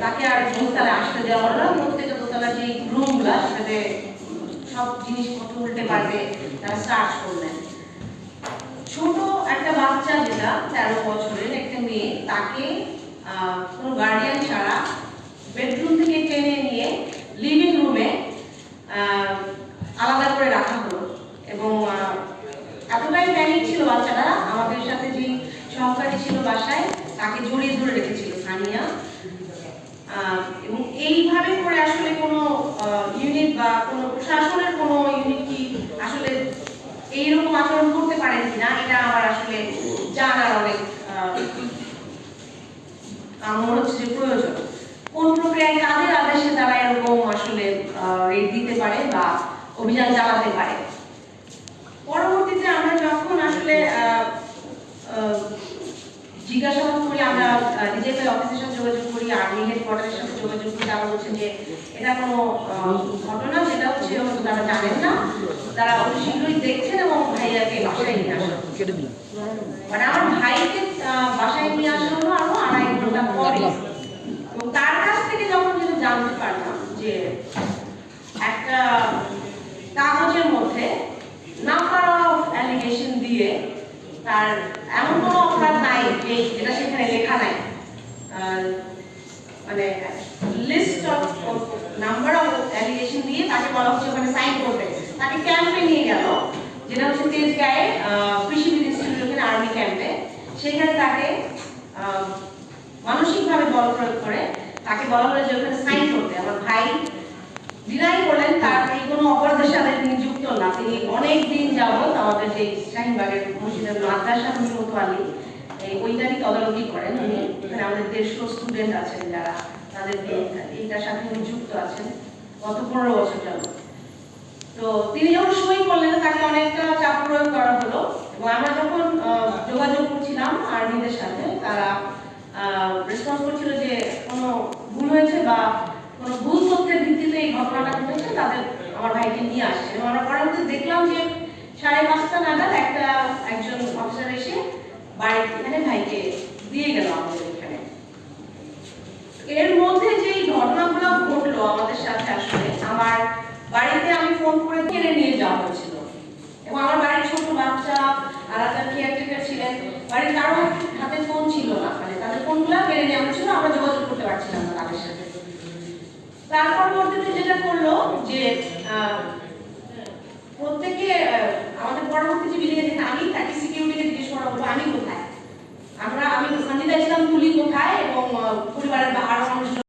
তাকে আর দোতলায় আসতে দেওয়া হলো না। প্রত্যেকটা দোতলা যে রুমগুলা সেটাতে সব জিনিসপত্র উল্টে পাল্টে তারা সার্চ করলেন। ছোট একটা বাচ্চা, যেটা 13 বছরের একটা মেয়ে, তাকে কোনো গার্ডিয়ান ছাড়া বেডরুম থেকে টেনে নিয়ে লিভিং রুমে আলাদা করে রাখা হলো। এবং এতটাই প্যানিক ছিল বাচ্চাটা, আমাদের সাথে যে সহকারী ছিল বাসায় তাকে জড়িয়ে ধরে রেখেছিল সানিয়া। এবং এইভাবে করে আসলে কোনো ইউনিট বা কোনো প্রশাসনের কোনো ইউনিট কি আসলে এইরকম আচরণ করতে পারেন কিনা, এটা আমার আসলে জানার অনেক মনে হচ্ছে যে প্রয়োজন। কোন প্রক্রিয়ায় কাদের আদেশে তারা এরকম আসলে রেড দিতে পারে বা অভিযান চালাতে পারে। পরবর্তীতে আমরা যখন আসলে জিজ্ঞাসাবাদ করি, আমরা ডিজিএফআই অফিসের সাথে যোগাযোগ করি, আর্মি হেডকোয়ার্টারের সাথে যোগাযোগ করি, তারা বলছেন যে এটা কোনো ঘটনা, যেটা হচ্ছে হয়তো তারা জানেন না, তারা অতি শীঘ্রই দেখছেন এবং ভাইয়াকে বাসায় নিয়ে আসেন। মানে আমার ভাইকে বাসায় নিয়ে আসা হলো আরো 2.5 ঘন্টা পরে। এবং তার কাছ থেকে যখন যেটা জানতে পারলাম যে একটা কাগজের মধ্যে নাম্বার অফ অ্যালিগেশন দিয়ে তার এমন কোনো অপরাধ নাই যেটা সেখানে লেখা নাই, মানে list of number of allegation দিয়ে তাকে বলা হচ্ছে ওখানে সাইন করতে। তাকে ক্যাম্পে নিয়ে গেল, যেটা হচ্ছে তেজগাঁয়ে কৃষি ইনস্টিটিউটের আর্মি ক্যাম্পে। সেখানে তাকে মানসিকভাবে বল প্রয়োগ করে তাকে বলা হলো যে ওখানে সাইন করতে। আমার ভাই ডিনাই করলেন তার এই কোনো অপরাধের সাথে তিনি যুক্ত না। তিনি অনেক দিন যাবত আমাদের যে শাহিনবাগের মসজিদের মাদ্রাসা কোতোয়ালি ওইটারই তদারকি করেন উনি। এখানে আমাদের 150 স্টুডেন্ট আছেন যারা তাদেরকে এইটার সাথে উনি যুক্ত আছেন গত 15 বছর যাবত। তো তিনি যখন সই করলেন তাকে অনেকটা চাপ প্রয়োগ করা হলো। এবং আমরা যখন যোগাযোগ করছিলাম আর্মিদের সাথে, তারা রেসপন্স করছিল যে কোনো ভুল হয়েছে বা কোনো ভুল তথ্যের ভিত্তিতে এই ঘটনাটা ঘটেছে, তাদের আমার ভাইকে নিয়ে আসছে। এবং আমরা পরবর্তীতে দেখলাম যে 5:30 নাগাদ একজন অফিসার এসে বাড়ির এখানে ভাইকে দিয়ে গেল আমাদের এখানে। এর মধ্যে যে ঘটনাগুলো ঘটলো আমাদের সাথে, আসলে আমার বাড়িতে আমি ফোন করে কেড়ে নিয়ে যাওয়া হয়েছিল। এবং আমার বাড়ির ছোট বাচ্চা আর একটা কেয়ারটেকার ছিলেন, বাড়ির কারো হাতে ফোন ছিল না, মানে তাদের ফোনগুলো কেড়ে নেওয়া হয়েছিল, আমরা যোগাযোগ করতে পারছিলাম না তাদের সাথে। তার পরবর্তীতে যেটা করলো যে প্রত্যেকে আমাদের পরবর্তী যে বিল্ডিং এ আমি তাকে সিকিউরিটিকে জিজ্ঞেস করা হলো আমি কোথায়, আমি সঞ্জিতা ইসলাম তুলি কোথায় এবং পরিবারের আরো মানুষজন